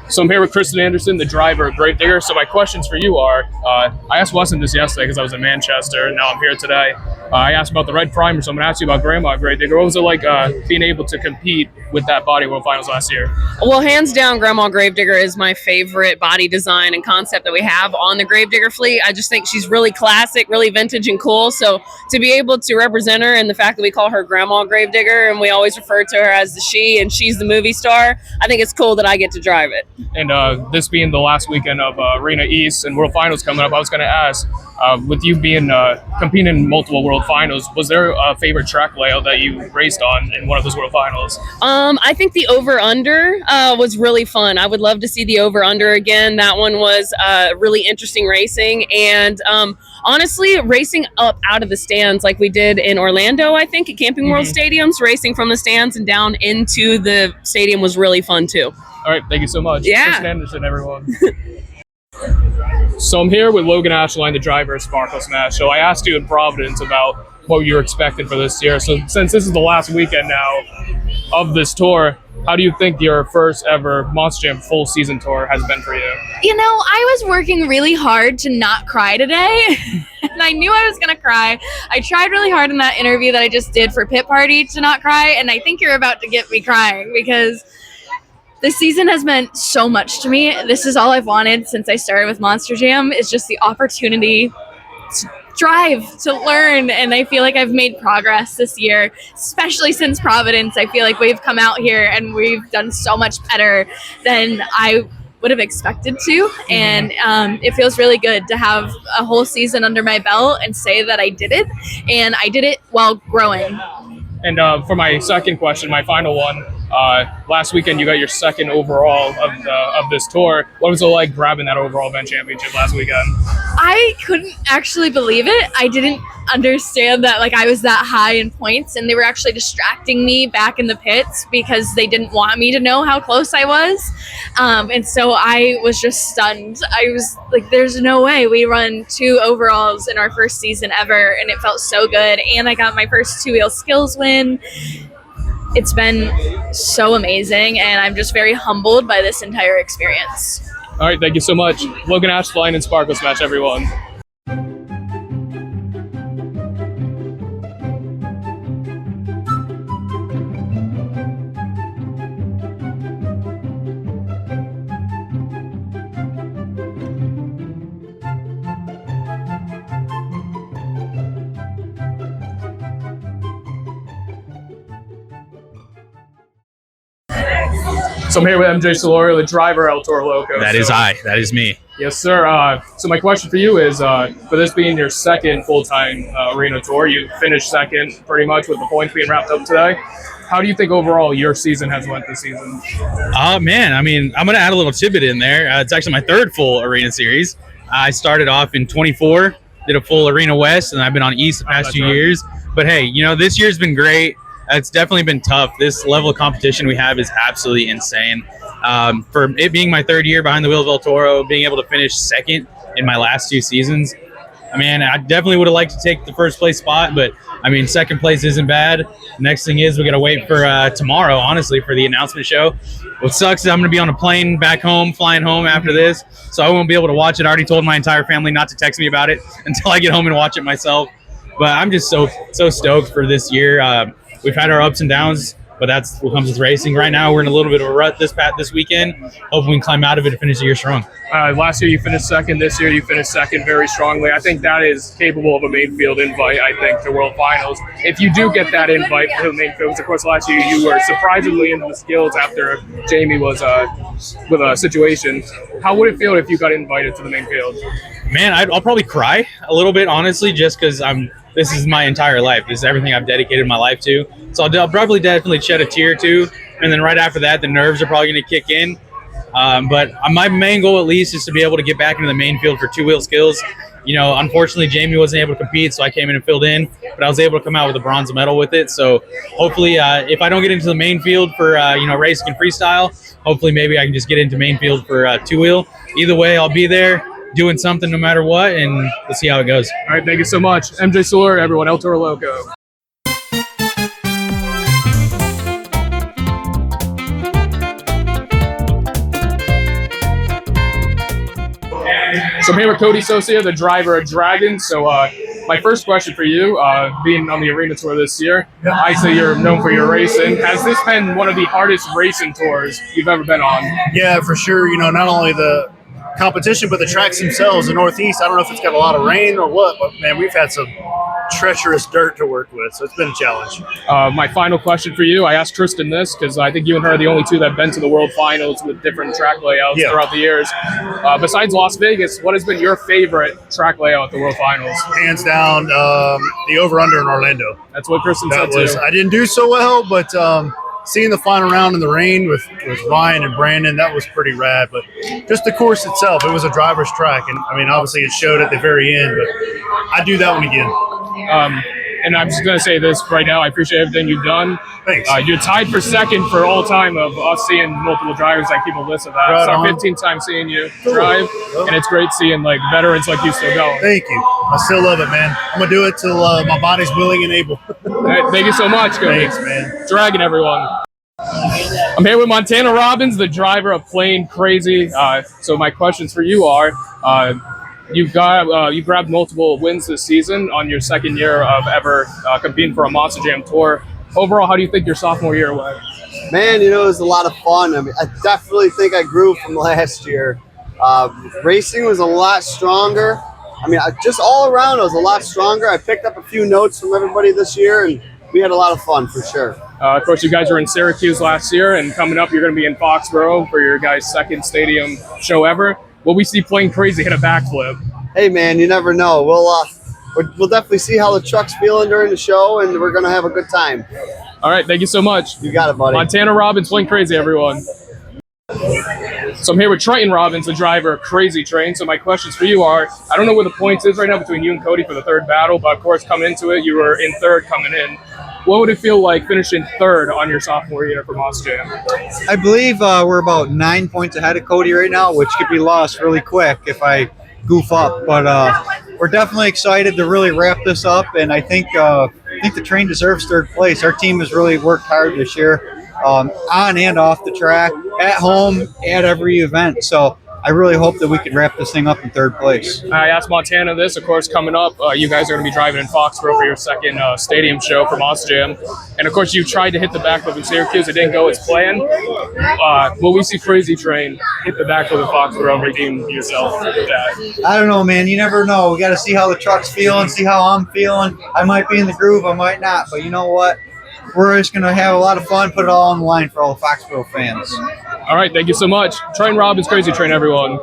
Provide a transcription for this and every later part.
So I'm here with Kristen Anderson, the driver of Gravedigger. So my questions for you are, I asked Weston this yesterday because I was in Manchester, and now I'm here today. I asked about the red primer, so I'm going to ask you about Grandma Gravedigger. What was it like being able to compete with that body world finals last year? Well, hands down, Grandma Gravedigger is my favorite body design and concept that we have on the Gravedigger fleet. I just think she's really classic, really vintage and cool. So to be able to represent her and the fact that we call her Grandma Gravedigger and we always refer to her as the she and she's the movie star, I think it's cool that I get to drive it. And this being the last weekend of Arena East and World Finals coming up, I was going to ask, with you being competing in multiple World Finals, was there a favorite track layout that you raced on in one of those World Finals? I think the over-under was really fun. I would love to see the over-under again. That one was really interesting racing. And honestly, racing up out of the stands like we did in Orlando, I think, at Camping World Stadiums, racing from the stands and down into the stadium was really fun, too. All right, thank you so much. Yeah. Kristen Anderson, everyone. So I'm here with Logan Ashline, the driver of Sparkle Smash. So I asked you in Providence about what you were expecting for this year. So since this is the last weekend now of this tour, how do you think your first ever Monster Jam full season tour has been for you? You know, I was working really hard to not cry today, and I knew I was going to cry. I tried really hard in that interview that I just did for Pit Party to not cry, and I think you're about to get me crying because this season has meant so much to me. This is all I've wanted since I started with Monster Jam, is just the opportunity to drive, to learn, and I feel like I've made progress this year, especially since Providence. I feel like we've come out here and we've done so much better than I would have expected to, and it feels really good to have a whole season under my belt and say that I did it, and I did it while growing. And for my second question, my final one, last weekend you got your second overall of this tour. What was it like grabbing that overall event championship last weekend? I couldn't actually believe it. I didn't understand that I was that high in points, and they were actually distracting me back in the pits because they didn't want me to know how close I was. And so I was just stunned. I was like, there's no way we run 2 overalls in our first season ever, and it felt so good. And I got my first 2-wheel skills win. It's been so amazing, and I'm just very humbled by this entire experience. All right, thank you so much. Logan Ashline and Sparkle Smash, everyone. So I'm here with MJ Solorio, the driver El Toro Loco. That is I. That is me. Yes, sir. So my question for you is, for this being your second full-time arena tour, you finished second pretty much with the points being wrapped up today. How do you think overall your season has went this season? Man, I mean, I'm going to add a little tidbit in there. It's actually my third full arena series. I started off in 24, did a full Arena West, and I've been on East the past 2 years. But hey, you know, this year's been great. It's definitely been tough. This level of competition we have is absolutely insane. For it being my third year behind the wheels of El Toro, being able to finish second in my last 2 seasons, I mean, I definitely would have liked to take the first place spot, but I mean, second place isn't bad. Next thing is we got to wait for tomorrow, honestly, for the announcement show. What sucks is I'm going to be on a plane back home, flying home after this, so I won't be able to watch it. I already told my entire family not to text me about it until I get home and watch it myself. But I'm just so stoked for this year. We've had our ups and downs, but that's what comes with racing. Right now, we're in a little bit of a rut this weekend. Hoping we can climb out of it and finish the year strong. Last year you finished second. This year you finished second very strongly. I think that is capable of a main field invite, I think, to World Finals. If you do get that invite to the main field, of course, last year you were surprisingly into the skills after Jamie was with a situation. How would it feel if you got invited to the main field? Man, I'll probably cry a little bit, honestly, just because this is my entire life. This is everything I've dedicated my life to. So I'll probably definitely shed a tear or two. And then right after that, the nerves are probably going to kick in. But my main goal, at least, is to be able to get back into the main field for 2-wheel skills. You know, unfortunately, Jamie wasn't able to compete, so I came in and filled in. But I was able to come out with a bronze medal with it. So hopefully, if I don't get into the main field for, racing and freestyle, hopefully maybe I can just get into main field for 2-wheel. Either way, I'll be there doing something no matter what, and we'll see how it goes. All right, thank you so much. MJ Solorio, everyone, El Toro Loco. So I'm here with Cody Socia, the driver of Dragon. So my first question for you, being on the arena tour this year, I say you're known for your racing. Has this been one of the hardest racing tours you've ever been on? Yeah, for sure. You know, not only the competition, but the tracks themselves. The Northeast, I don't know if it's got a lot of rain or what, but man, we've had some treacherous dirt to work with, so it's been a challenge. My final question for you, I asked Tristan this because I think you and her are the only two that have been to the World Finals with different track layouts throughout the years. Besides Las Vegas, what has been your favorite track layout at the World Finals? Hands down, the over-under in Orlando. That's what Tristan said too. I didn't do so well, but seeing the final round in the rain with Ryan and Brandon, that was pretty rad. But just the course itself, it was a driver's track. And, I mean, obviously it showed at the very end, but I'd do that one again. And I'm just going to say this right now. I appreciate everything you've done. Thanks. You're tied for second for all time of us seeing multiple drivers that keep a list of that. Right it's our on. 15th time seeing you drive, and it's great seeing like veterans like you still going. Thank you. I still love it, man. I'm going to do it till my body's willing and able. All right, thank you so much, Cody. Thanks, man. Dragon, everyone. I'm here with Montana Robbins, the driver of Plane Crazy. So my questions for you are, you grabbed multiple wins this season on your second year of ever competing for a Monster Jam tour. Overall, how do you think your sophomore year went? Man, you know, it was a lot of fun. I mean, I definitely think I grew from last year. Racing was a lot stronger. I mean, just all around, I was a lot stronger. I picked up a few notes from everybody this year, and we had a lot of fun for sure. Of course, you guys were in Syracuse last year, and coming up, you're going to be in Foxborough for your guys' second stadium show ever. Will we see Plane Crazy hit a backflip? Hey, man, you never know. We'll definitely see how the truck's feeling during the show, and we're going to have a good time. All right, thank you so much. You got it, buddy. Montana Robbins, Plane Crazy, everyone. So I'm here with Triton Robbins, the driver of Crazy Train. So my questions for you are, I don't know where the points is right now between you and Cody for the third battle, but of course, coming into it, you were in third coming in. What would it feel like finishing third on your sophomore year for Monster Jam? I believe we're about 9 points ahead of Cody right now, which could be lost really quick if I goof up. But we're definitely excited to really wrap this up, and I think the train deserves third place. Our team has really worked hard this year, on and off the track, at home, at every event. So I really hope that we could wrap this thing up in third place. I asked Montana this, of course, coming up, you guys are going to be driving in Foxborough for your second stadium show for Monster Jam. And of course, you tried to hit the backflip in Syracuse. It didn't go as planned. Will we see Crazy Train hit the backflip in Foxborough and redeem yourself with that? I don't know, man. You never know. We got to see how the truck's feeling, see how I'm feeling. I might be in the groove, I might not. But you know what? We're just going to have a lot of fun, put it all on the line for all the Foxborough fans. All right, thank you so much. Triton Robbins, Crazy Train, everyone.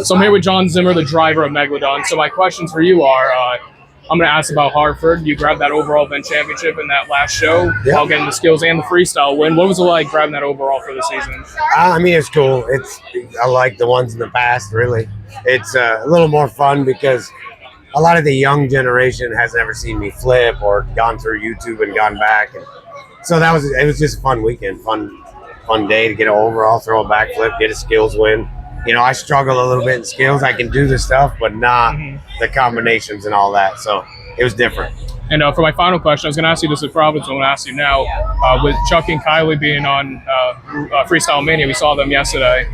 So I'm here with John Zimmer, the driver of Megalodon. So my questions for you are, I'm going to ask about Hartford. You grabbed that overall event championship in that last show while getting the skills and the freestyle win. What was it like grabbing that overall for the season? I mean, it's cool. I like the ones in the past, really. It's a little more fun because a lot of the young generation has never seen me flip or gone through YouTube and gone back. And so it was just a fun weekend, fun day to get an overall, throw a backflip, get a skills win. You know, I struggle a little bit in skills. I can do the stuff, but not the combinations and all that. So it was different. And for my final question, I was going to ask you this with Providence. I'm going to ask you now. With Chuck and Kylie being on Freestyle Mania, we saw them yesterday.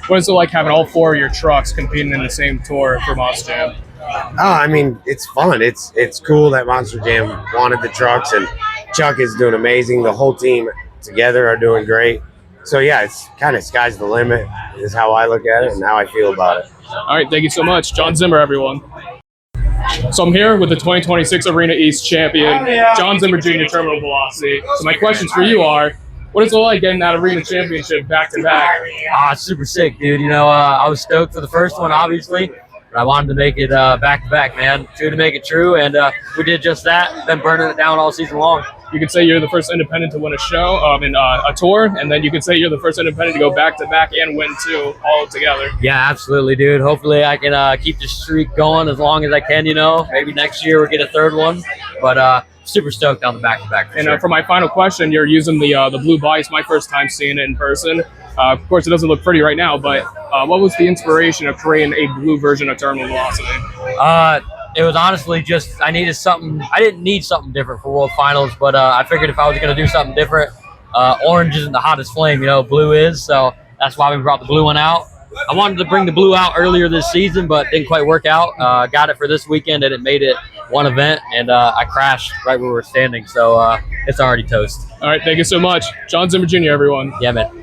What is it like having all four of your trucks competing in the same tour for Monster Jam? Oh, I mean, it's fun. It's cool that Monster Jam wanted the trucks, and Chuck is doing amazing. The whole team together are doing great. So, yeah, it's kind of sky's the limit is how I look at it and how I feel about it. All right, thank you so much. John Zimmer, everyone. So I'm here with the 2026 Arena East champion, John Zimmer Jr. Terminal Velocity. So my questions for you are, what is it like getting that Arena Championship back-to-back? It's super sick, dude. You know, I was stoked for the first one, obviously, but I wanted to make it back-to-back, man. True to make it true, and we did just that. Been burning it down all season long. You could say you're the first independent to win a show, a tour, and then you could say you're the first independent to go back-to-back and win two all together. Yeah, absolutely, dude. Hopefully I can keep the streak going as long as I can, you know. Maybe next year we'll get a third one, but super stoked on the back-to-back. And for my final question, you're using the blue bias, my first time seeing it in person. Of course, it doesn't look pretty right now, but what was the inspiration of creating a blue version of Terminal Velocity? It was honestly just I needed something. I didn't need something different for World Finals, but I figured if I was going to do something different, orange isn't the hottest flame, you know, blue is. So that's why we brought the blue one out. I wanted to bring the blue out earlier this season, but didn't quite work out. Got it for this weekend, and it made it one event, and I crashed right where we were standing, so it's already toast. All right, thank you so much. John Zimmer Jr., everyone. Yeah, man.